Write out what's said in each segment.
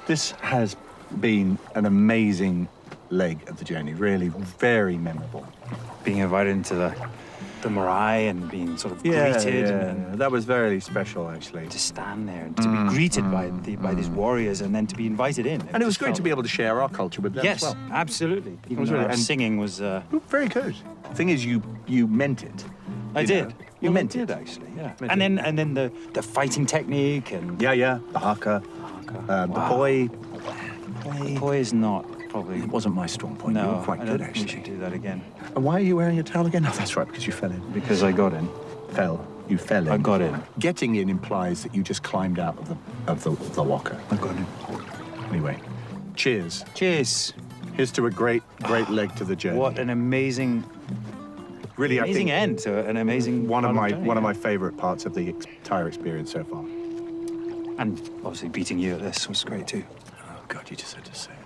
This has been an amazing leg of the journey, really very memorable. Being invited into the marae and being sort of greeted. And that was very special, actually. to stand there and to be greeted by these warriors and then to be invited in. And it was great to be able to share our culture with them Yes, as well. absolutely. Even really- though our and- singing was... Very good. The thing is, you meant it. I You did. know? You meant I it. did, actually, yeah. Meant And then the fighting technique and... Yeah, the Haka, the poi. The poi is not probably... It wasn't my strong point. No, You were quite I good, don't think we actually. should do that again. And why are you wearing your towel again? Oh, that's right, because you fell in. Because I got in. You fell in. I got in. Getting in implies that you just climbed out of the locker. I got in. Anyway, cheers. Cheers. Here's to a great leg to the journey. What an amazing... Really, I amazing think end to an amazing one of journey. my favourite parts of the entire experience so far. And obviously beating you at this was great too. Oh God, you just had to say it.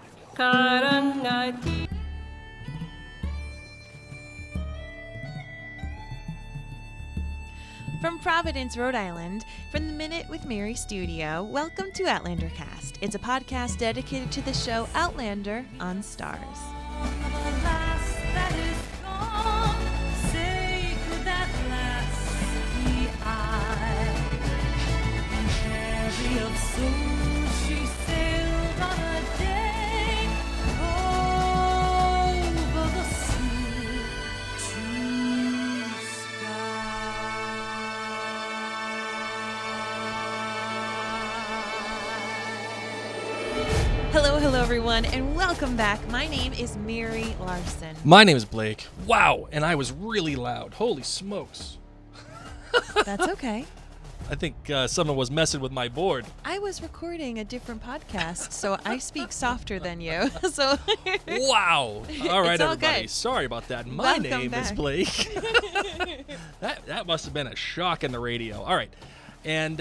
From Providence, Rhode Island, from the Minute with Mary studio, welcome to Outlander Cast. It's a podcast dedicated to the show Outlander on Stars. Hello everyone, and welcome back. My name is Mary Larson. My name is Blake. Wow, and I was really loud. Holy smokes. That's okay. I think someone was messing with my board. I was recording a different podcast, so I speak softer than you. So Wow. All right, It's all everybody. good. Sorry about that. My Welcome name is back. Blake. that must have been a shock in the radio. All right. And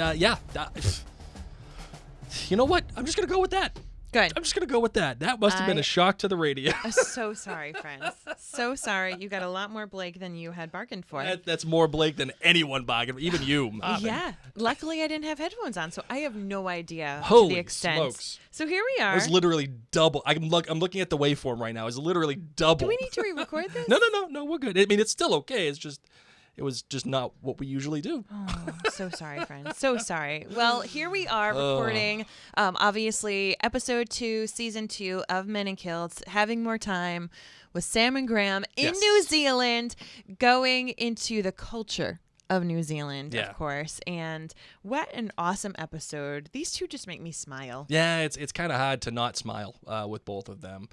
you know what? I'm just going to go with that. good. I'm just going to go with that. That must have been I- a shock to the radio. I'm so sorry, friends. So sorry. You got a lot more Blake than you had bargained for. That's more Blake than anyone bargained, even you, Marvin. Yeah. Luckily, I didn't have headphones on, so I have no idea to Holy the extent. smokes. So here we It are. was literally double. I'm looking at the waveform right now. It's literally double. Do we need to re-record this? No, we're good. I mean, it's still okay. It was just not what we usually do. Oh, so sorry, friends. So sorry. Well, here we are recording, obviously, episode 2, season 2 of Men In Kilts, having more time with Sam and Graham in Yes. New Zealand, going into the culture of New Zealand, Yeah. of course. And what an awesome episode. These two just make me smile. Yeah, it's kind of hard to not smile with both of them.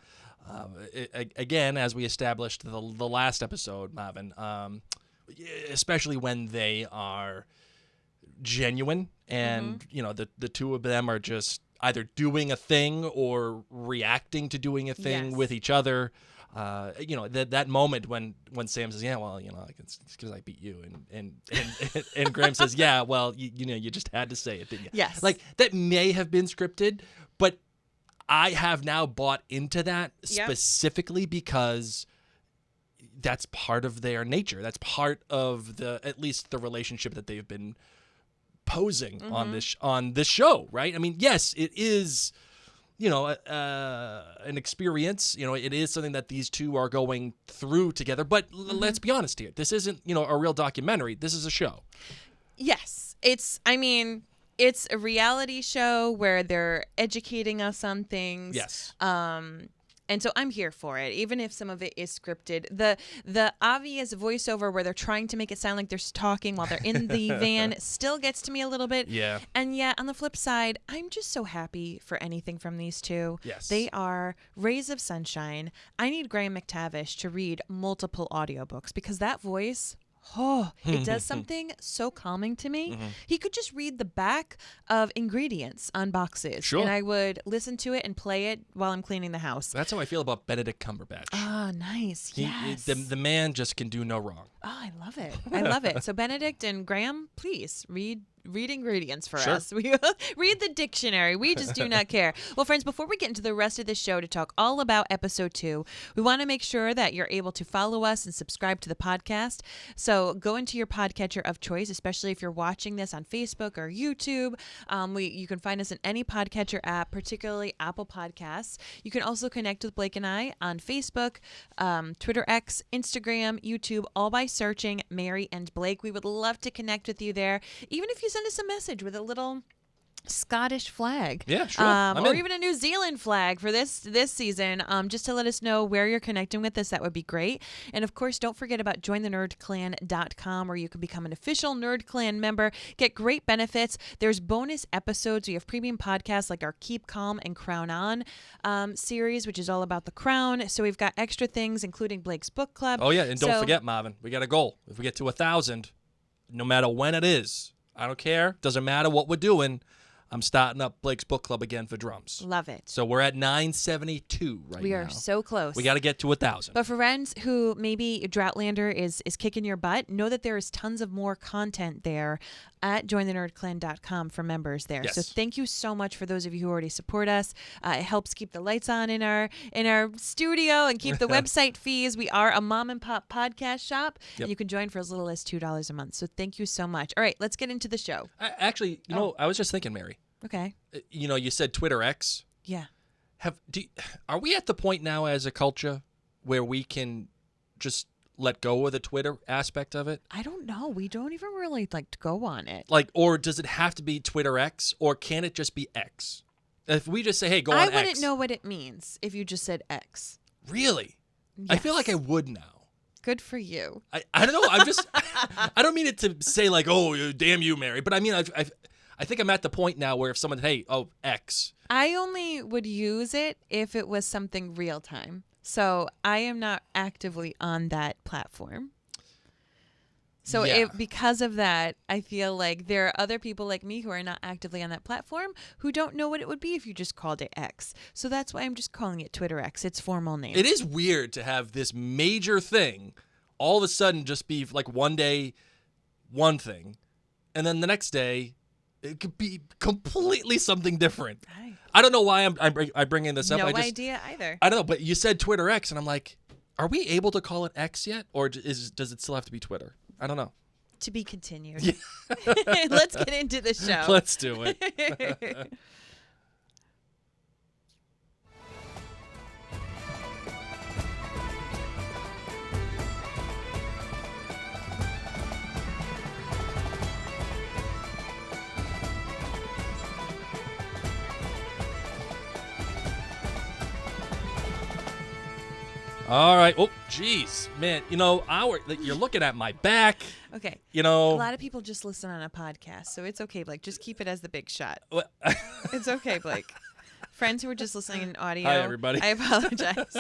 Again, as we established the last episode, Marvin, especially when they are genuine and the two of them are just either doing a thing or reacting to doing a thing Yes. with each other. That moment when Sam says, "Yeah, well, it's because I beat you," and Graham says, "Yeah, well, you just had to say it, didn't you?" Yes. Like that may have been scripted, but I have now bought into that Yep. specifically because that's part of their nature. That's part of at least the relationship that they've been posing on this show, right? I mean, yes, it is, an experience. It is something that these two are going through together. But let's be honest here. This isn't, a real documentary. This is a show. Yes. It's a reality show where they're educating us on things. Yes. And so I'm here for it, even if some of it is scripted. The obvious voiceover where they're trying to make it sound like they're talking while they're in the van still gets to me a little bit. Yeah. And yet, on the flip side, I'm just so happy for anything from these two. Yes. They are rays of sunshine. I need Graham McTavish to read multiple audiobooks because that voice... Oh, it does something so calming to me. He could just read the back of ingredients on boxes. Sure. And I would listen to it and play it while I'm cleaning the house. That's how I feel about Benedict Cumberbatch. Ah, nice. Yes. The man just can do no wrong. Oh, I love it. I love it. So Benedict and Graham, please read ingredients for us. We read the dictionary. We just do not care. Well, friends, before we get into the rest of the show to talk all about episode 2, we want to make sure that you're able to follow us and subscribe to the podcast. So go into your podcatcher of choice, especially if you're watching this on Facebook or YouTube. You can find us in any podcatcher app, particularly Apple Podcasts. You can also connect with Blake and I on Facebook, Twitter X, Instagram, YouTube, all by searching Mary and Blake. We would love to connect with you there, even if you send us a message with a little Scottish flag, Yeah, sure. or even a New Zealand flag for this season, just to let us know where you're connecting with us. That would be great. And of course, don't forget about jointhenerdclan.com, where you can become an official Nerd Clan member, get great benefits. There's bonus episodes. We have premium podcasts like our Keep Calm and Crown On series, which is all about the crown. So we've got extra things, including Blake's book club. Oh yeah, and don't forget, Marvin, we got a goal. If we get to 1,000, no matter when it is, I don't care. Doesn't matter what we're doing. I'm starting up Blake's book club again for drums. Love it. So we're at 972 right now. We are so close. We got to get to 1,000. But for friends who maybe Outlander is kicking your butt, know that there is tons of more content there at jointhenerdclan.com for members there. Yes. So thank you so much for those of you who already support us. It helps keep the lights on in our studio and keep the website fees. We are a mom and pop podcast shop, and you can join for as little as $2 a month. So thank you so much. All right, let's get into the show. Actually, I was just thinking, Mary. Okay. You said Twitter X. Yeah. Are we at the point now as a culture where we can just let go of the Twitter aspect of it? I don't know. We don't even really like to go on it. Or does it have to be Twitter X, or can it just be X? If we just say, hey, go on X. I wouldn't know what it means if you just said X. Really? Yes. I feel like I would now. Good for you. I don't know. I'm just, I don't mean it to say like, oh, damn you, Mary. But I mean, I think I'm at the point now where if someone, hey, X. I only would use it if it was something real time. So I am not actively on that platform. So because of that, I feel like there are other people like me who are not actively on that platform who don't know what it would be if you just called it X. So that's why I'm just calling it Twitter X. Its formal name. It is weird to have this major thing all of a sudden just be like one day, one thing, and then the next day it could be completely something different. I don't know why I'm bringing this up. No idea either. I don't know, but you said Twitter X, and I'm like, are we able to call it X yet, or does it still have to be Twitter? I don't know. To be continued. Yeah. Let's get into the show. Let's do it. All right. Oh, geez, man. You're looking at my back. Okay. A lot of people just listen on a podcast, so it's okay, Blake. Just keep it as the big shot. It's okay, Blake. Friends who are just listening in audio. Hi, everybody. I apologize.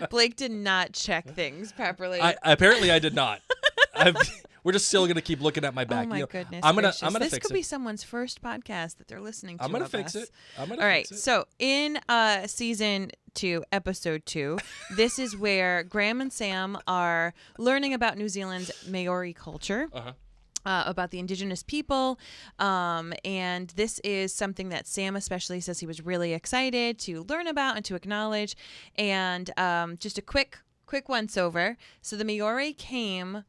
Blake did not check things properly. Apparently, I did not. We're just still gonna keep looking at my back. Oh my goodness! I'm gonna this fix it. This could be someone's first podcast that they're listening to. I'm gonna fix it. All right. So in season 2, episode 2, this is where Graham and Sam are learning about New Zealand's Maori culture. About the indigenous people, and this is something that Sam especially says he was really excited to learn about and to acknowledge. And just a quick once over. So the Maori came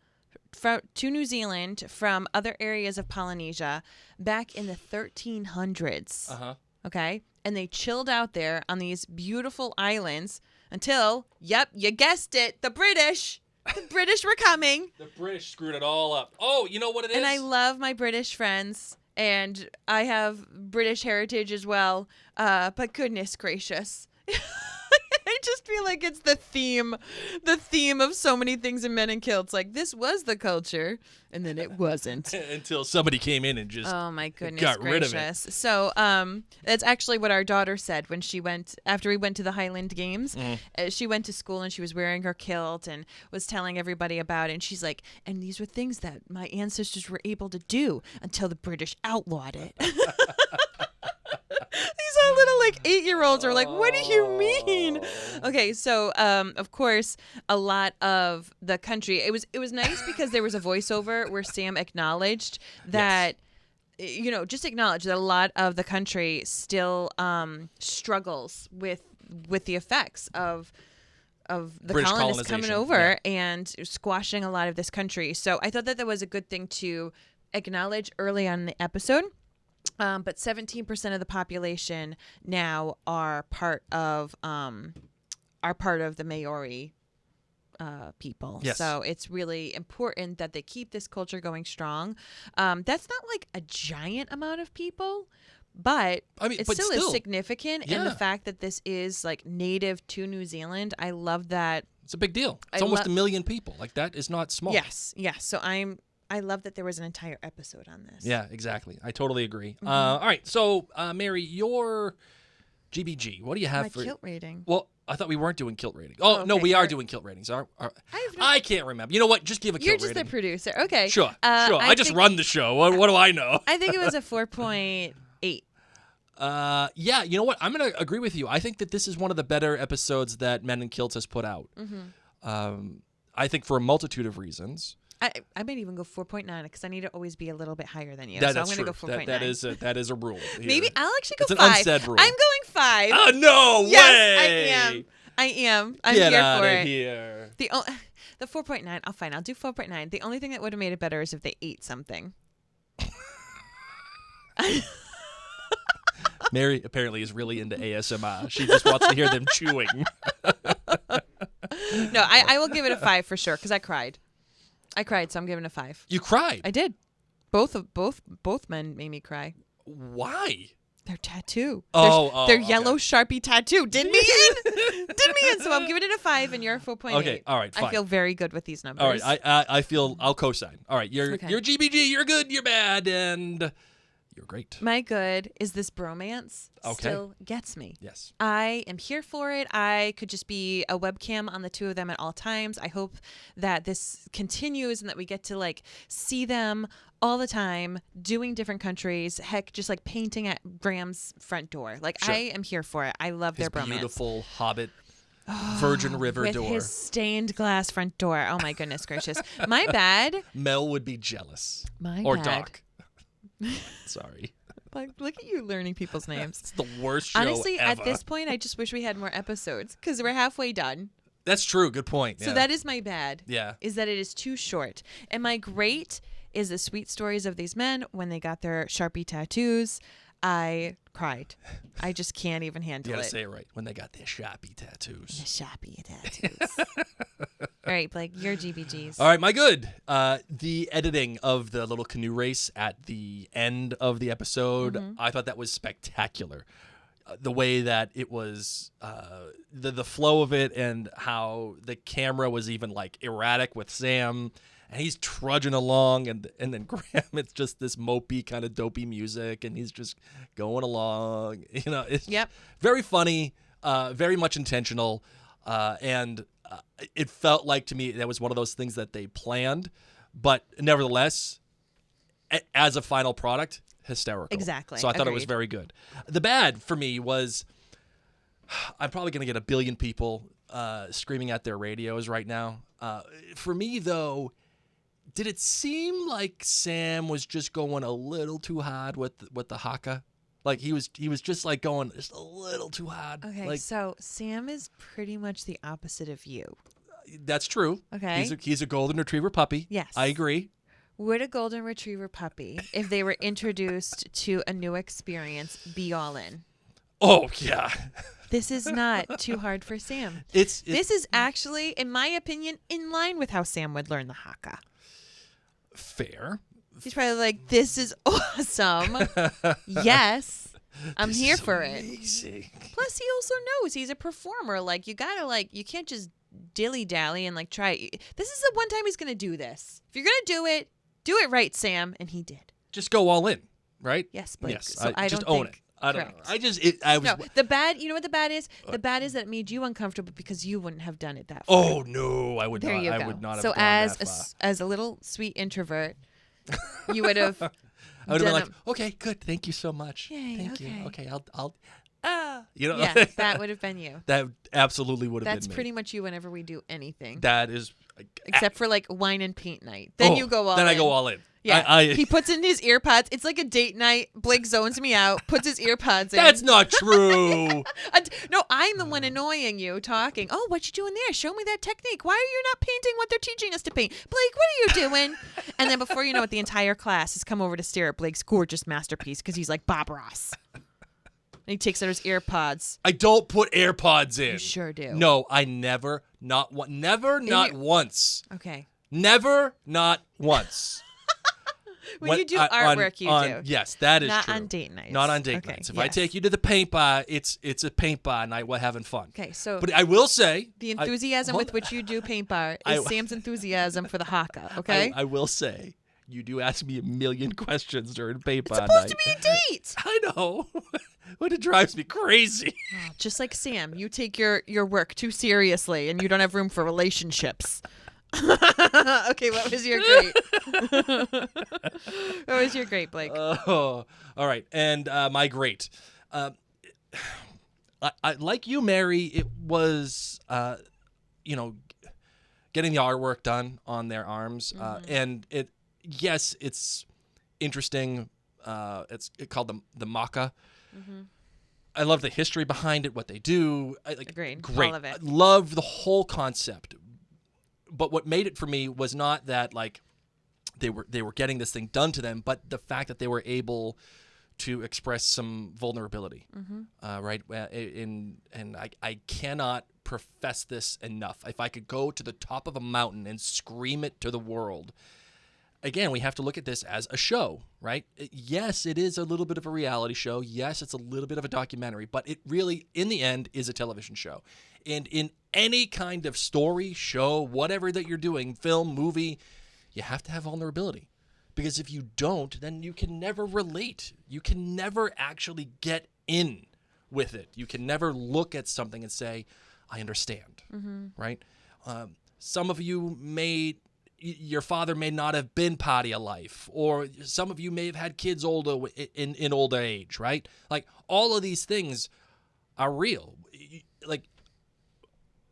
to New Zealand from other areas of Polynesia back in the 1300s. Okay, and they chilled out there on these beautiful islands until, yep, you guessed it, the British. The British were coming. The British screwed it all up. Oh, you know what it is? And I love my British friends, and I have British heritage as well. But goodness gracious. I just feel like it's the theme of so many things in Men In Kilts. Like, this was the culture, and then it wasn't. Until somebody came in and just oh my goodness got gracious. rid of it. So that's actually what our daughter said when she went, after we went to the Highland Games. She went to school and she was wearing her kilt and was telling everybody about it. And she's like, and these were things that my ancestors were able to do until the British outlawed it. These the little like 8-year-olds are like, what do you mean? Okay, so of course, a lot of the country. It was nice because there was a voiceover where Sam acknowledged that. Yes. Just acknowledge that a lot of the country still struggles with the effects of the British colonists coming over yeah. and squashing a lot of this country. So I thought that was a good thing to acknowledge early on in the episode. But 17% of the population now are part of the Maori people. Yes. So it's really important that they keep this culture going strong. That's not like a giant amount of people, but it still is significant. Yeah. And the fact that this is like native to New Zealand, I love that. It's a big deal. It's almost 1 million people. Like, that is not small. Yes. So I love that there was an entire episode on this. Yeah, exactly. I totally agree. All right. So, Mary, your GBG, what do you have My for kilt rating? Well, I thought we weren't doing kilt rating. Oh, no, we are doing kilt ratings. I can't remember. You know what? Just give a kilt rating. You're just the producer. Okay. Sure. I just run the show. What do I know? I think it was a 4.8. Yeah, you know what? I'm going to agree with you. I think that this is one of the better episodes that Men in Kilts has put out. I think for a multitude of reasons. I might even go 4.9 because I need to always be a little bit higher than you. That's so I'm going to go 4.9. That is a rule. Here. Maybe I'll actually go it's 5. It's an unsaid rule. I'm going 5. Oh, no way. Yes, I am. I'm Get here out for of it. Here. The 4.9, I'll do 4.9. The only thing that would have made it better is if they ate something. Mary apparently is really into ASMR. She just wants to hear them chewing. No, I will give it a 5 for sure because I cried. So I'm giving it a 5. You cried? I did. Both men made me cry. Why? Their tattoo. Their yellow Sharpie tattoo did me in. So I'm giving it a 5 and you're a 4.8. Okay, all right, fine. I feel very good with these numbers. All right, I feel I'll co-sign. All right, you're GBG, you're good, you're bad, and you're great. My good is this bromance still gets me. Yes. I am here for it. I could just be a webcam on the two of them at all times. I hope that this continues and that we get to like see them all the time doing different countries. Heck, just like painting at Graham's front door. Like I am here for it. I love their bromance. Beautiful Hobbit Virgin River with door. With his stained glass front door. Oh my goodness gracious. My bad. Mel would be jealous. Or Doc. Sorry. Like, look at you learning people's names. It's the worst show Honestly, ever. at this point, I just wish we had more episodes because we're halfway done. That's true. Good point. So that is my bad. Yeah. Is that it is too short. And my great is the sweet stories of these men when they got their Sharpie tattoos. I cried. I just can't even handle it. You gotta say it right. When they got their Sharpie tattoos. The Sharpie tattoos. All right, Blake, your GBGs. All right, my good. The editing of the little canoe race at the end of the episode, I thought that was spectacular. The way that it was, the flow of it, and how the camera was even like erratic with Sam, and he's trudging along, and then Graham, it's just this mopey kind of dopey music, and he's just going along. You know, it's very funny, very much intentional, and it felt like to me that was one of those things that they planned, but nevertheless, as a final product, hysterical. Exactly. So I thought it was very good. The bad for me was, I'm probably going to get a billion people screaming at their radios right now. For me, though, did it seem like Sam was just going a little too hard with the Haka? Like he was just like going just a little too hard. Okay, like, so Sam is pretty much the opposite of you. That's true. Okay. He's a golden retriever puppy. Yes. I agree. Would a golden retriever puppy, if they were introduced to a new experience, be all in? Oh, yeah. This is not too hard for Sam. This is actually, in my opinion, in line with how Sam would learn the Haka. Fair. He's probably like, this is awesome. Yes, I'm here for it. Plus, he also knows he's a performer. Like, you can't just dilly-dally and like try. This is the one time he's going to do this. If you're going to do it right, Sam. And he did. Just go all in, right? Yes, Blake. Yes, so I just don't own think, it. I don't correct. know. I was. No, the bad. You know what the bad is? The bad is that it made you uncomfortable because you wouldn't have done it that far. Oh no, I would there not. You I go. would not have so gone as that far. as a little sweet introvert, you would have. I would have been like, okay, good, thank you so much. Yay, thank okay. you. Okay, I'll You know, Yeah, that would have been you. that absolutely would have That's been me. pretty much you whenever we do anything. That is, Except for like wine and paint night. Then you go all in. Then I go all in. Yeah. He puts in his ear pods. It's like a date night. Blake zones me out, puts his ear pods in. That's not true. No, I'm the one annoying you, talking. Oh, what you doing there? Show me that technique. Why are you not painting what they're teaching us to paint? Blake, what are you doing? And then before you know it, the entire class has come over to stare at Blake's gorgeous masterpiece because he's like Bob Ross. And he takes out his ear pods. I don't put AirPods in. You sure do. No, I never, not once. Okay. Never, not once. When you do artwork, you do. Yes, that is Not true. on date nights. Not on date nights. If I take you to the paint bar, it's a paint bar night. We're having fun. Okay, so But I will say, the enthusiasm with which you do paint bar is Sam's enthusiasm for the Haka. Okay. I will say, you do ask me a million questions during paint bar It's supposed night. to be a date. I know. But it drives me crazy. Just like Sam, you take your work too seriously, and you don't have room for relationships. Okay, what was your great? What was your great, Blake? Oh, all right. And my great. I like you, Mary, it was, getting the artwork done on their arms. And yes, it's interesting. It's called the Maka. I love the history behind it, what they do. Agreed. Great. All of it. I love the whole concept. But what made it for me was not that like they were getting this thing done to them, but the fact that they were able to express some vulnerability, right? And I cannot profess this enough. If I could go to the top of a mountain and scream it to the world, again, we have to look at this as a show, right? Yes, it is a little bit of a reality show. Yes, it's a little bit of a documentary, but it really, in the end, is a television show. And in any kind of story, show, whatever that you're doing, film, movie, you have to have vulnerability. Because if you don't, then you can never relate. You can never actually get in with it. You can never look at something and say, I understand, right? Some of you your father may not have been part of your life, or some of you may have had kids in older age, right? Like, all of these things are real. Like,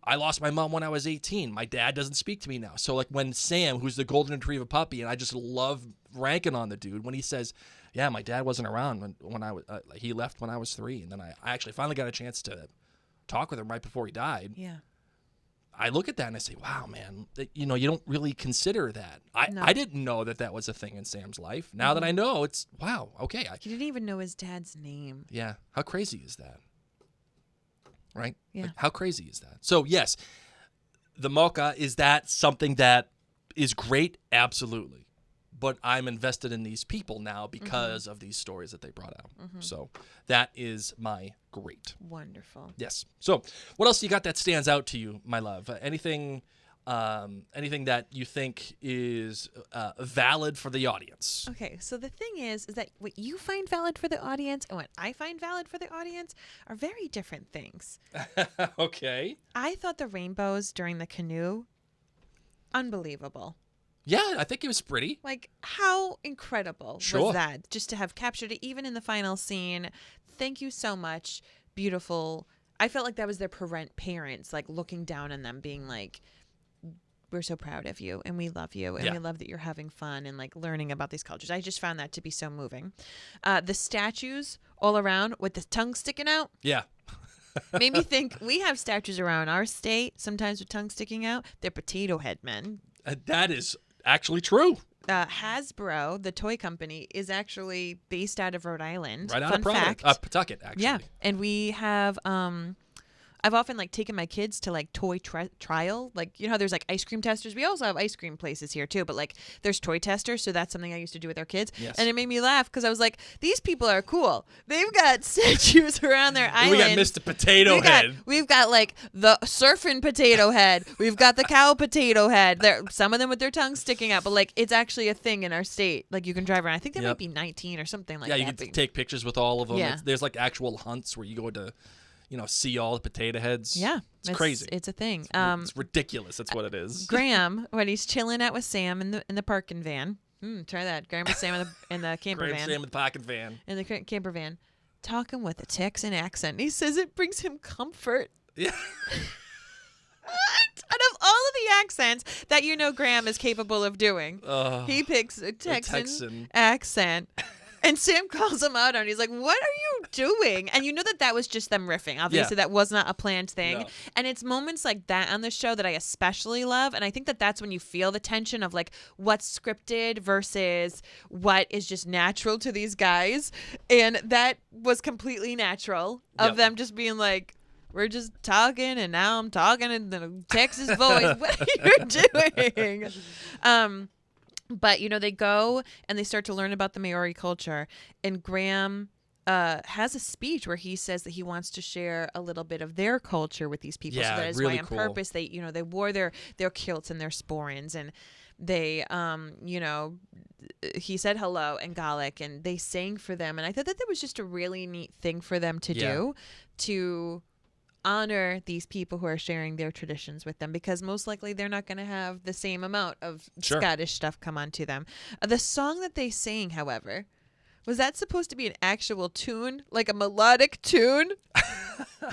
I lost my mom when I was 18. My dad doesn't speak to me now. So, like, when Sam, who's the golden retriever puppy, and I just love ranking on the dude, when he says, yeah, my dad wasn't around when I was, he left when I was 3, and then I actually finally got a chance to talk with him right before he died. Yeah. I look at that and I say, wow, man, you don't really consider that. I didn't know that was a thing in Sam's life. Now that I know, it's, wow, okay. He didn't even know his dad's name. Yeah. How crazy is that? Right? Yeah. Like, how crazy is that? So, yes, the Mocha, is that something that is great? Absolutely. But I'm invested in these people now because of these stories that they brought out. So that is my great. Wonderful. Yes. So what else you got that stands out to you, my love? Anything that you think is valid for the audience? Okay, so the thing is that what you find valid for the audience and what I find valid for the audience are very different things. Okay. I thought the rainbows during the canoe, unbelievable. Yeah, I think it was pretty. Like, how incredible was that? Just to have captured it, even in the final scene. Thank you so much. Beautiful. I felt like that was their parents, like, looking down on them, being like, we're so proud of you, and we love you, and we love that you're having fun and, like, learning about these cultures. I just found that to be so moving. The statues all around with the tongue sticking out. Yeah. Made me think, we have statues around our state, sometimes with tongue sticking out. They're potato head men. That is actually true. Hasbro, the toy company, is actually based out of Rhode Island. Right out Fun of fact. Pawtucket, actually. Yeah, and we have I've often like taken my kids to like toy trial. Like, you know how there's like ice cream testers? We also have ice cream places here too, but like there's toy testers. So that's something I used to do with our kids. Yes. And it made me laugh because I was like, these people are cool. They've got statues around their island. We got Mr. Potato Head. We've got like the surfing potato head. We've got the cow potato head. Some of them with their tongues sticking out, but like it's actually a thing in our state. Like you can drive around. I think there might be 19 or something like that. Yeah, you can take pictures with all of them. Yeah. There's like actual hunts where you go to, see all the potato heads. Yeah. It's crazy. It's a thing. It's ridiculous. That's what it is. Graham, when he's chilling out with Sam in the parking van. Try that. Graham with Sam in the camper Graham van. Sam in the parking van. In the camper van. talking with a Texan accent. He says it brings him comfort. Yeah. Out of all of the accents that Graham is capable of doing, he picks a Texan accent. And Sam calls him out on it. He's like, what are you doing? And you know that was just them riffing. Obviously, that was not a planned thing. No. And it's moments like that on the show that I especially love. And I think that that's when you feel the tension of like what's scripted versus what is just natural to these guys. And that was completely natural of them just being like, we're just talking, and now I'm talking in the Texas voice. What are you doing? But, they go and they start to learn about the Maori culture. And Graham has a speech where he says that he wants to share a little bit of their culture with these people. Yeah, so that is really why on cool. purpose they wore their kilts and their sporrans. And they, he said hello in Gaelic and they sang for them. And I thought that was just a really neat thing for them to do, to honor these people who are sharing their traditions with them, because most likely they're not going to have the same amount of Scottish stuff come onto them. The song that they sang, however, was that supposed to be an actual tune, like a melodic tune?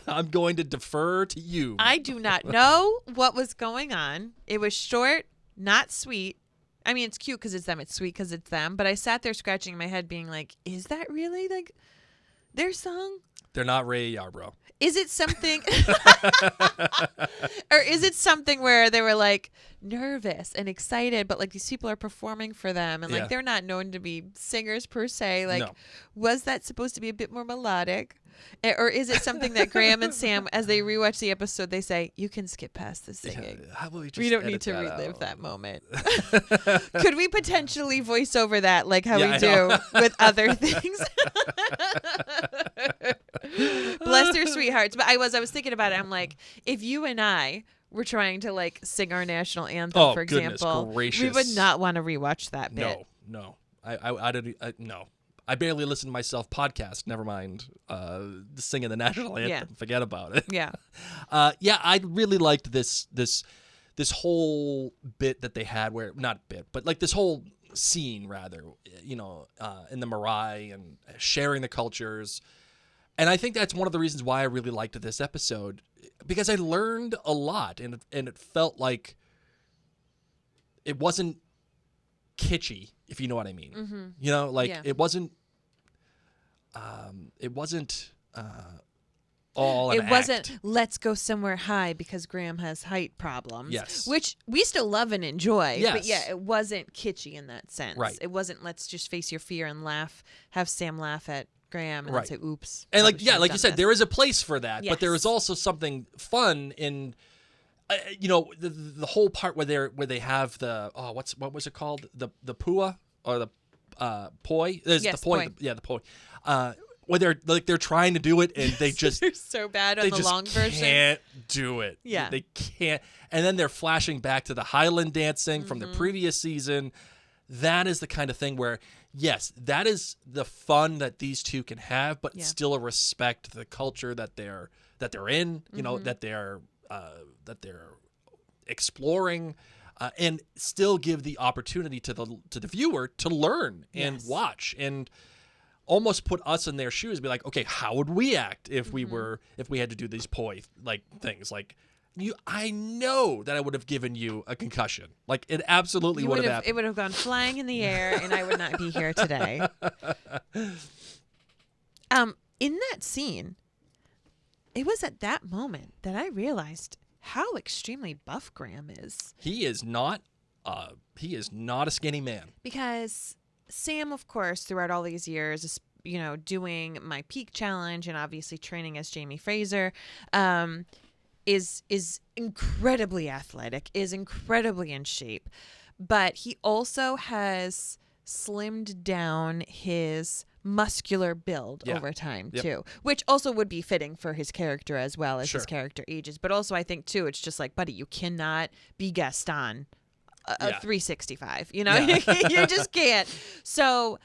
I'm going to defer to you. I do not know what was going on. It was short, not sweet. I mean, it's cute because it's them. It's sweet because it's them. But I sat there scratching my head being like, is that really like their song? They're not Ray Yarbrough. Is it something or is it something where they were like nervous and excited, but like these people are performing for them and like they're not known to be singers per se? Like, was that supposed to be a bit more melodic? Or is it something that Graham and Sam, as they rewatch the episode, they say, you can skip past the singing. Yeah, how about we We don't need to relive that moment. Could we potentially voice over that like how we do with other things? Bless their sweethearts. But I was thinking about it. I'm like, if you and I were trying to like sing our national anthem, for example, we would not want to rewatch that bit. No. No. I barely listen to myself podcast. Never mind singing the national anthem. Yeah. Forget about it. Yeah. I really liked this whole bit that they had, where not bit, but like this whole scene rather, in the Maori and sharing the cultures. And I think that's one of the reasons why I really liked this episode, because I learned a lot, and it felt like it wasn't kitschy, if you know what I mean. Mm-hmm. It wasn't all an it wasn't act. Let's go somewhere high because Graham has height problems. Yes. Which we still love and enjoy. Yes. But yeah, it wasn't kitschy in that sense. Right. It wasn't let's just face your fear and laugh, have Sam laugh at Graham and then say, oops. And like probably you said, there is a place for that, but there Yes. is also something fun in the whole part where they have the what was it called, the pua or the poi? There's Yes, the poi. poi. The poi. Where they're trying to do it and they just They're so bad on they the just long version. can't do it. Yeah. They can't. And then they're flashing back to the Highland dancing from the previous season. That is the kind of thing where, yes, that is the fun that these two can have, but still a respect to the culture that they're in, that they're exploring, and still give the opportunity to the viewer to learn and watch and almost put us in their shoes, be like, okay, how would we act if we had to do these poi like things like. I know that I would have given you a concussion. Like, it absolutely would have happened. It would have gone flying in the air, and I would not be here today. In that scene, it was at that moment that I realized how extremely buff Graham is. He is not a skinny man. Because Sam, of course, throughout all these years, is, doing my peak challenge and obviously training as Jamie Fraser, is incredibly athletic, is incredibly in shape, but he also has slimmed down his muscular build over time too, which also would be fitting for his character as well as his character ages. But also I think too, it's just like, buddy, you cannot be Gaston a 365, you just can't. So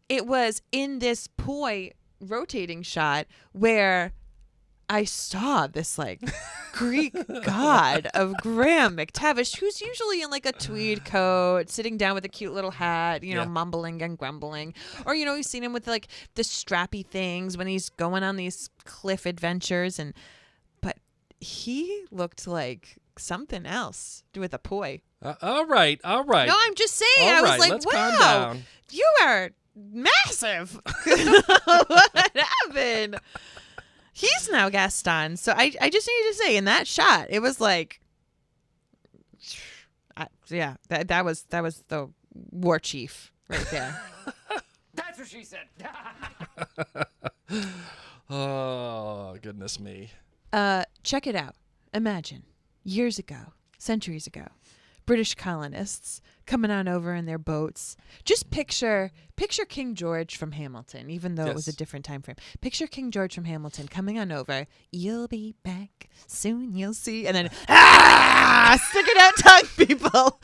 it was in this poi rotating shot where I saw this like Greek god of Graham McTavish, who's usually in like a tweed coat, sitting down with a cute little hat, you know, Yeah. mumbling and grumbling. Or, you know, you've seen him with like the strappy things when he's going on these cliff adventures. But he looked like something else with a poi. All right. No, I'm just saying. All I was right, like, let's calm wow, down. you are massive. What happened? He's now Gaston. So I just need to say, in that shot, it was like, that was the war chief right there. That's what she said. Oh, goodness me. Check it out. Imagine, years ago, centuries ago, British colonists coming on over in their boats. Just picture King George from Hamilton, even though it was a Yes. different time frame. Picture King George from Hamilton coming on over. You'll be back soon, you'll see. And then, sticking out tongue, people.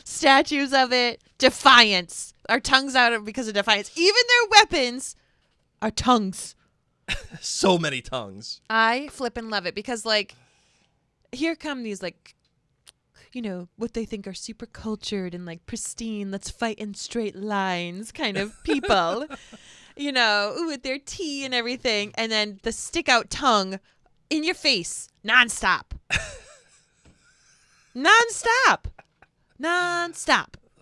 Statues of it. Defiance. Our tongues out because of defiance. Even their weapons are tongues. So many tongues. I flippin' love it because, like, here come these, like, you know, what they think are super cultured and, like, pristine, let's fight in straight lines kind of people, you know, with their tea and everything. And then the stick out tongue in your face, nonstop. Nonstop.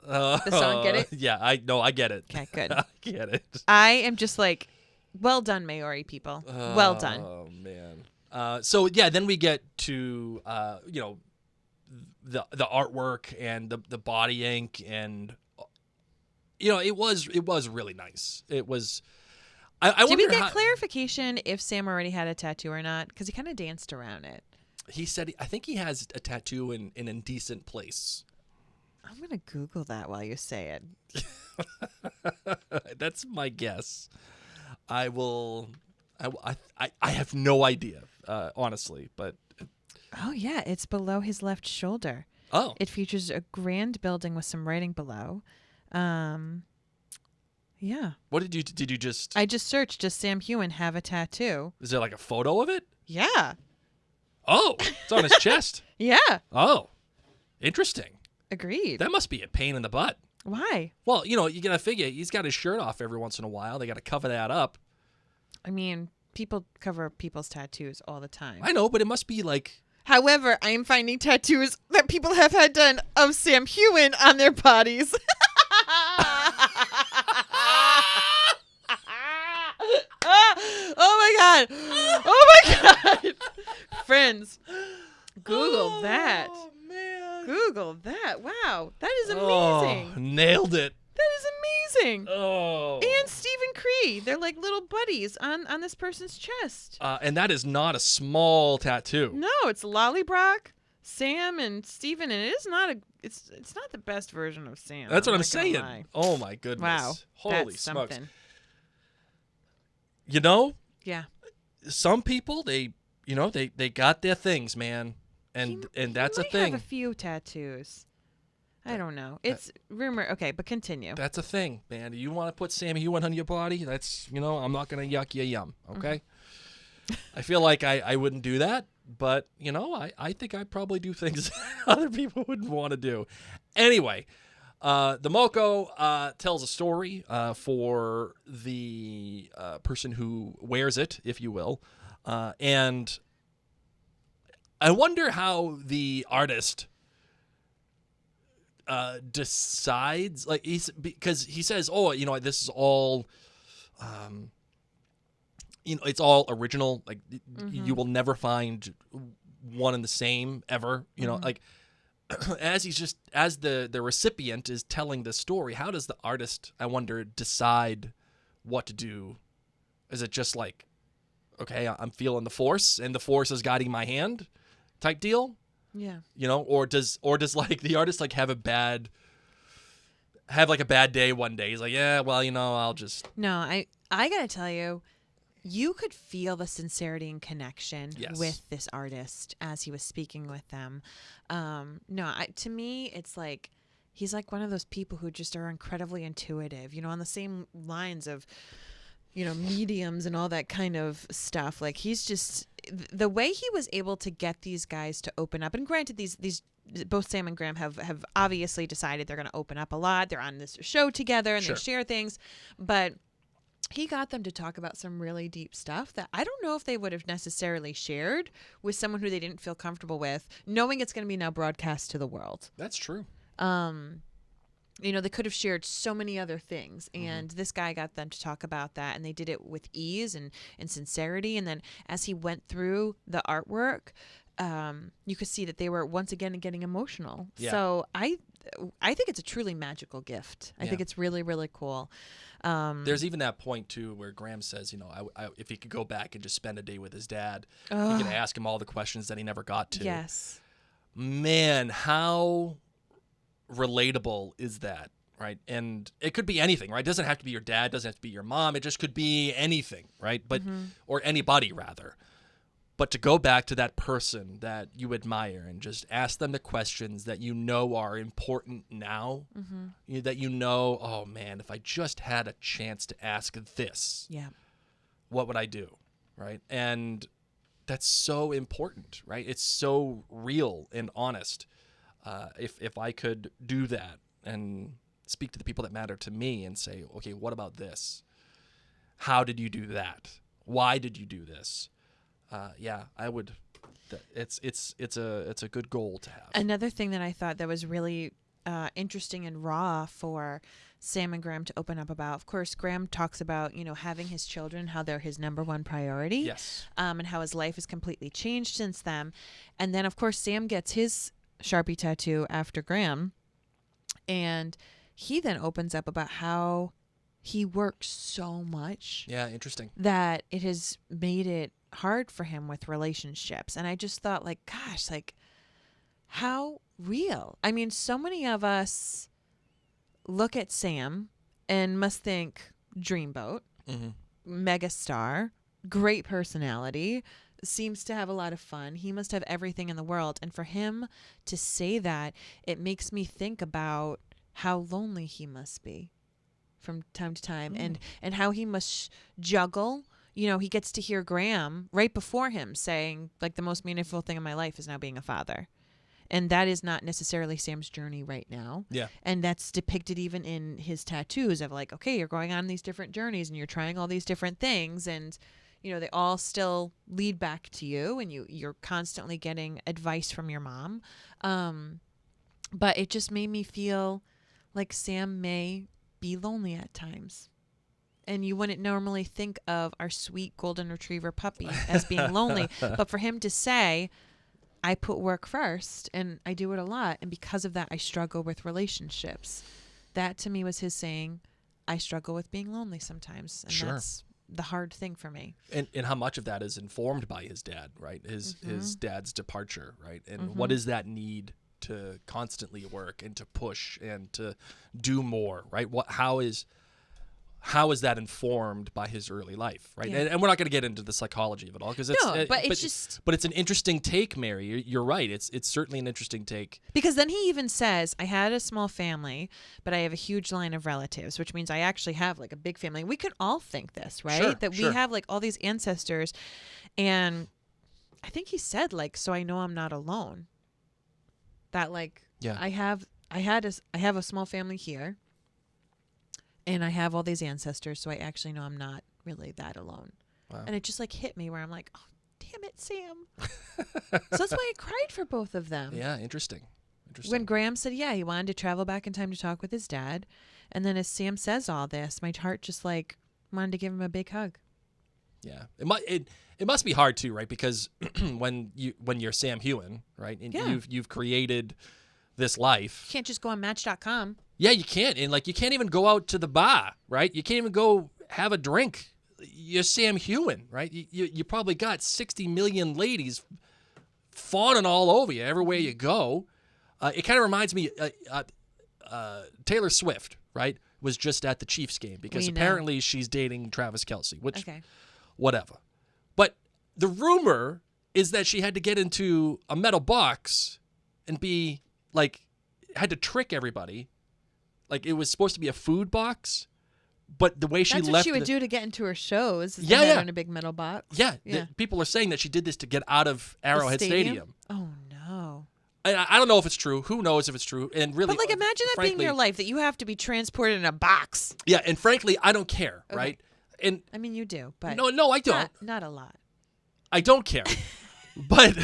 The song, get it? Yeah, I get it. Okay, good. I get it. I am just like, well done, Maori people. Well done. Oh man. So yeah, then we get to you know, the artwork and the body ink, and you know, it was really nice. It was. I Did we wonder get how, clarification if Sam already had a tattoo or not? Because he kind of danced around it. he said I think he has a tattoo in an indecent place. I'm gonna Google that while you say it. That's my guess. I have no idea, honestly, but Oh yeah, it's below his left shoulder. oh, It features a grand building with some writing below. Yeah. what did you just? I just searched, does Sam Hewen have a tattoo? Is there like a photo of it? Yeah. Oh, it's on his chest. Yeah. Oh, interesting. Agreed. That must be a pain in the butt. Why? Well, you know, you gotta figure he's got his shirt off every once in a while. They gotta cover that up. I mean, people cover people's tattoos all the time. I know, but it must be like. However, I am finding tattoos that people have had done of Sam Hewen on their bodies. Oh my god. Oh my god. Friends, Google that. Oh man. Google that. Wow. That is Oh, amazing. nailed it. That is amazing. Oh. And Stephen Cree. They're like little buddies on this person's chest. And that is not a small tattoo. No, it's Lollybrock, Sam, and Stephen, and it is not it's not the best version of Sam. That's what I'm not gonna saying. lie. Oh my goodness. Wow. Holy That's smokes. something. You know, Yeah. some people they got their things, man. And that's he a might thing. have a few tattoos. I don't know. It's rumor. Okay, but continue. That's a thing, man. You want to put Sam Hewen on your body? That's, I'm not going to yuck your yum, okay? I feel like I wouldn't do that, but, I think I'd probably do things other people wouldn't want to do. Anyway, the Moko tells a story for the person who wears it, if you will, and I wonder how the artist decides, like, because he says, this is all it's all original, like you will never find one and the same ever, like as the recipient is telling the story, how does the artist, I wonder, decide what to do? Is it just like, okay, I'm feeling the force and the force is guiding my hand type deal? Yeah. Or does like the artist like have a bad day one day? He's like, yeah, well, I'll just. No, I gotta tell you, you could feel the sincerity and connection Yes. with this artist as he was speaking with them. To me, it's like he's like one of those people who just are incredibly intuitive. On the same lines of mediums and all that kind of stuff. Like he's just the way he was able to get these guys to open up. And granted, these both Sam and Graham have obviously decided they're going to open up a lot. They're on this show together and Sure. they share things, but he got them to talk about some really deep stuff that I don't know if they would have necessarily shared with someone who they didn't feel comfortable with, knowing it's going to be now broadcast to the world. That's true. They could have shared so many other things, and this guy got them to talk about that, and they did it with ease and sincerity. And then as he went through the artwork, you could see that they were once again getting emotional. Yeah. So I think it's a truly magical gift. I think it's really, really cool. There's even that point too where Graham says, if he could go back and just spend a day with his dad, he could ask him all the questions that he never got to. Yes. Man, how relatable is that, right? And it could be anything, right? It doesn't have to be your dad, doesn't have to be your mom. It just could be anything, right? But or anybody rather. But to go back to that person that you admire and just ask them the questions that you know are important now, that oh man, if I just had a chance to ask this, what would I do, right? And that's so important, right? It's so real and honest. If I could do that and speak to the people that matter to me and say, okay, what about this? How did you do that? Why did you do this? I would. It's a good goal to have. Another thing that I thought that was really interesting and raw for Sam and Graham to open up about. Of course, Graham talks about having his children, how they're his number one priority. Yes. And how his life has completely changed since then. And then of course Sam gets his Sharpie tattoo after Graham, and he then opens up about how he works so much. Yeah, interesting. That it has made it hard for him with relationships. And I just thought, like, gosh, like, how real. I mean, so many of us look at Sam and must think dreamboat, megastar, great personality, seems to have a lot of fun. He must have everything in the world. And for him to say that, it makes me think about how lonely he must be from time to time, and how he must juggle. He gets to hear Graham right before him saying, like, the most meaningful thing in my life is now being a father. And that is not necessarily Sam's journey right now. Yeah. And that's depicted even in his tattoos of like, okay, you're going on these different journeys and you're trying all these different things, and they all still lead back to you, and you're constantly getting advice from your mom. But it just made me feel like Sam may be lonely at times. And you wouldn't normally think of our sweet golden retriever puppy as being lonely. But for him to say, I put work first and I do it a lot, and because of that, I struggle with relationships. That to me was his saying, I struggle with being lonely sometimes. And that's the hard thing for me. And how much of that is informed by his dad, right? His dad's departure, right? And what is that need to constantly work and to push and to do more, right? How is that informed by his early life, right? Yeah. And we're not going to get into the psychology of it all because it's but it's an interesting take, Mary. You're right. It's certainly an interesting take. Because then he even says, I had a small family, but I have a huge line of relatives, which means I actually have like a big family. We can all think this, right? Sure, that we have like all these ancestors, and I think he said like, so I know I'm not alone. That like, I have a small family here. And I have all these ancestors, so I actually know I'm not really that alone. Wow. And it just like hit me where I'm like, oh, damn it, Sam. So that's why I cried for both of them. Yeah, interesting. When Graham said, he wanted to travel back in time to talk with his dad. And then as Sam says all this, my heart just like wanted to give him a big hug. Yeah. It must be hard too, right? Because when you're Sam Hewen, right? And you've created this life. You can't just go on Match.com. Yeah, you can't. And like you can't even go out to the bar, right? You can't even go have a drink. You're Sam Hewen, right? You probably got 60 million ladies fawning all over you everywhere you go. It kind of reminds me, Taylor Swift, right, was just at the Chiefs game because apparently she's dating Travis Kelce, which, whatever. But the rumor is that she had to get into a metal box and be like, had to trick everybody. Like it was supposed to be a food box, but the way she That's left what she would do to get into her shows. Is Yeah, put her yeah. in a big metal box. Yeah, Yeah. people are saying that she did this to get out of Arrowhead Stadium. Oh no. I don't know if it's true. Who knows if it's true? And really, But like, imagine that being frankly, your life, that you have to be transported in a box. Yeah, and frankly, I don't care, Okay. right? And I mean, you do, but no, I don't. Not a lot. I don't care. but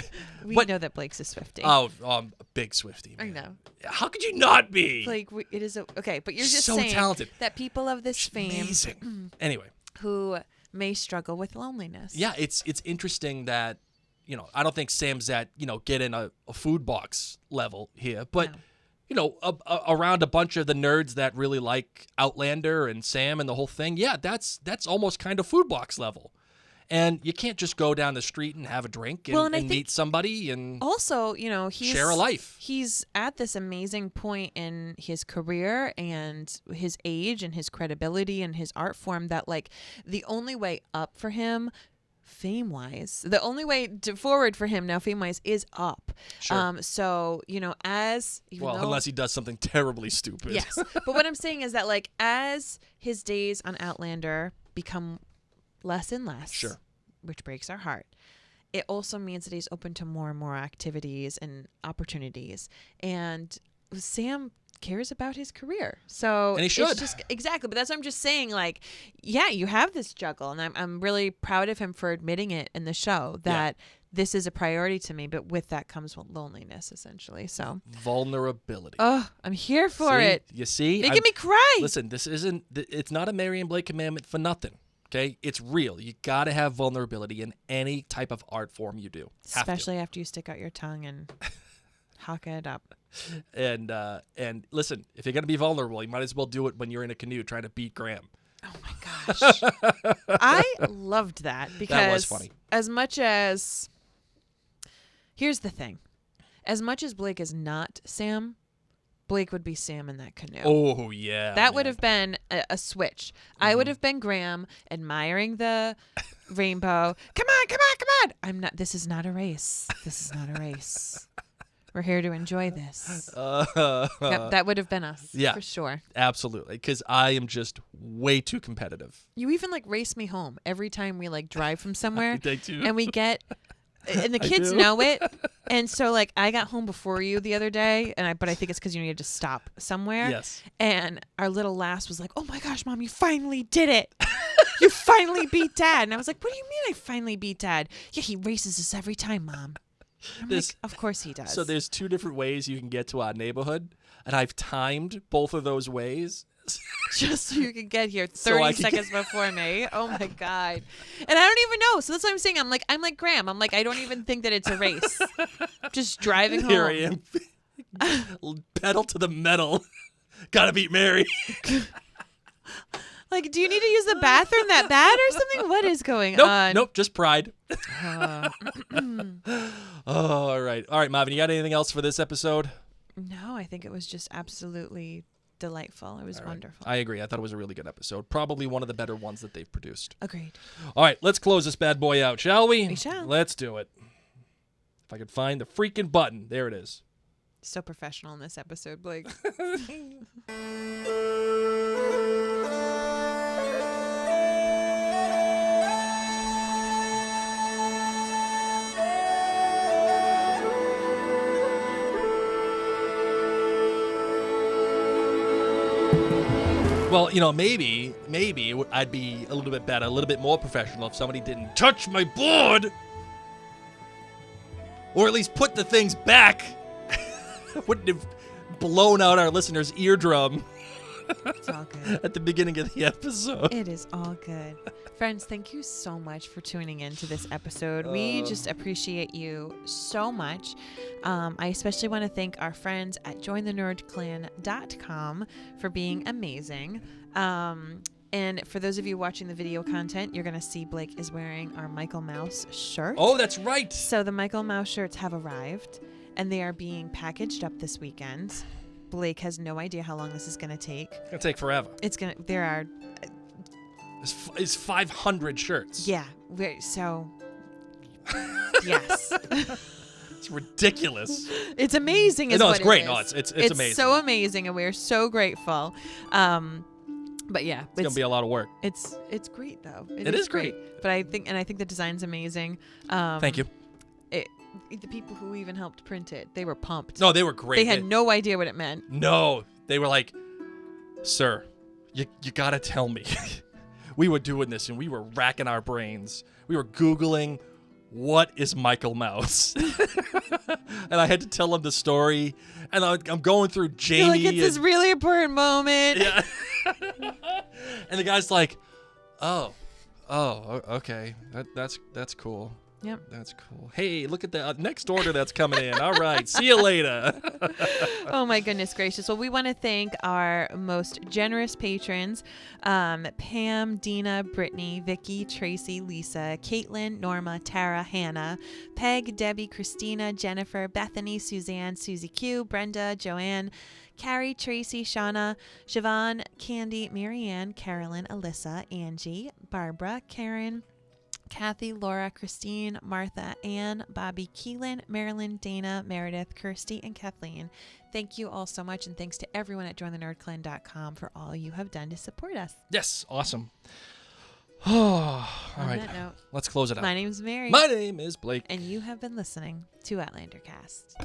We but know that Blake's a Swiftie. I'm a big Swiftie. I Man. know. How could you not be? Like, it is okay, but you're just So saying talented. that people of this fame Amazing. Anyway, who may struggle with loneliness. yeah, it's interesting that I don't think Sam's at get in a food box level here, but. No. Around a bunch of the nerds that really like Outlander and Sam and the whole thing, yeah, that's almost kind of food box level. And you can't just go down the street and have a drink and, and I think meet somebody and also, he's share a life. He's at this amazing point in his career and his age and his credibility and his art form that, like, the only way up for him, fame-wise, the only way forward for him now, fame-wise, is up. Sure. So, unless he does something terribly stupid. Yes. But what I'm saying is that, like, as his days on Outlander become less and less, Sure. which breaks our heart, it also means that he's open to more and more activities and opportunities. And Sam cares about his career. So And he should. It's just, exactly. But that's what I'm just saying. Like, yeah, you have this juggle. And I'm really proud of him for admitting it in the show that this is a priority to me. But with that comes loneliness, essentially. So Vulnerability. oh, I'm here for See? it. You see? Making me cry. Listen, it's not a Mary and Blake commandment for nothing. Okay? It's real. You got to have vulnerability in any type of art form you do. Have to. Especially after you stick out your tongue and haka it up. And listen, if you're going to be vulnerable, you might as well do it when you're in a canoe trying to beat Graham. Oh my gosh. I loved that because That was funny. Here's the thing. As much as Blake is not Sam, Blake would be Sam in that canoe. Oh, yeah. That would man. have been a switch. I would have been Graham admiring the rainbow. Come on, come on, come on. This is not a race. This is not a race. We're here to enjoy this. That would have been us. Yeah. For sure. Absolutely. Because I am just way too competitive. You even like race me home every time we like drive from somewhere. I do. And we get, and the kids do. know it. And so like I got home before you the other day, but I think it's because you needed to stop somewhere. Yes. And our little lass was like, "Oh my gosh, Mom, you finally did it. You finally beat Dad." And I was like, "What do you mean I finally beat Dad?" "Yeah, he races us every time, Mom." I'm like, "Of course he does." So there's two different ways you can get to our neighborhood, and I've timed both of those ways. just so you can get here So 30 I can seconds before me. Oh my God. And I don't even know. So that's what I'm saying. I'm like Graham. I'm like, I don't even think that it's a race. Just driving home. Here I am. Pedal to the metal. Gotta beat Mary. Like, do you need to use the bathroom that bad or something? What is going Nope. on? Nope. Just pride. Uh, All right. All right, Marvin. You got anything else for this episode? no, I think it was just absolutely delightful. It was All right. wonderful. I agree. I thought it was a really good episode. Probably one of the better ones that they've produced. Agreed. All right. Let's close this bad boy out, shall we? We shall. Let's do it. If I could find the freaking button. There it is. So professional in this episode, Blake. Well, maybe I'd be a little bit better, a little bit more professional if somebody didn't touch my board. Or at least put the things back. Wouldn't have blown out our listeners' eardrum It's all good. at the beginning of the episode. It is all good. Friends, thank you so much for tuning in to this episode. We just appreciate you so much. I especially want to thank our friends at jointhenerdclan.com for being amazing. And for those of you watching the video content, you're going to see Blake is wearing our Michael Mouse shirt. Oh, that's right. So the Michael Mouse shirts have arrived, and they are being packaged up this weekend. Blake has no idea how long this is going to take. It's going to take forever. There are... It's 500 shirts. Yeah. Yes. It's ridiculous. It's amazing. Is No, what it's great. It No, is. it's It's amazing. so amazing, and we're so grateful. But yeah, It's gonna be a lot of work. it's great though. It is great. But I think the design's amazing. Thank you. The people who even helped print it, they were pumped. No, they were great. They had no idea what it meant. No, they were like, "Sir, you gotta tell me." We were doing this and we were racking our brains. We were Googling, what is Michael Mouse? And I had to tell him the story. And I'm going through Jamie. You're like, it's this really important moment. Yeah. And the guy's like, oh, okay. That's cool. Yep. That's cool. Hey, look at the next order that's coming in. All right. See you later. Oh, my goodness gracious. Well, we want to thank our most generous patrons, Pam, Dina, Brittany, Vicky, Tracy, Lisa, Caitlin, Norma, Tara, Hannah, Peg, Debbie, Christina, Jennifer, Bethany, Suzanne, Susie Q, Brenda, Joanne, Carrie, Tracy, Shauna, Siobhan, Candy, Marianne, Carolyn, Alyssa, Angie, Barbara, Karen, Kathy, Laura, Christine, Martha, Ann, Bobby, Keelan, Marilyn, Dana, Meredith, Kirsty, and Kathleen. Thank you all so much, and thanks to everyone at jointhenerdclan.com for all you have done to support us. Yes. Awesome. All right. That note, Let's close it out. my name's Mary. My name is Blake. And you have been listening to Outlander Cast.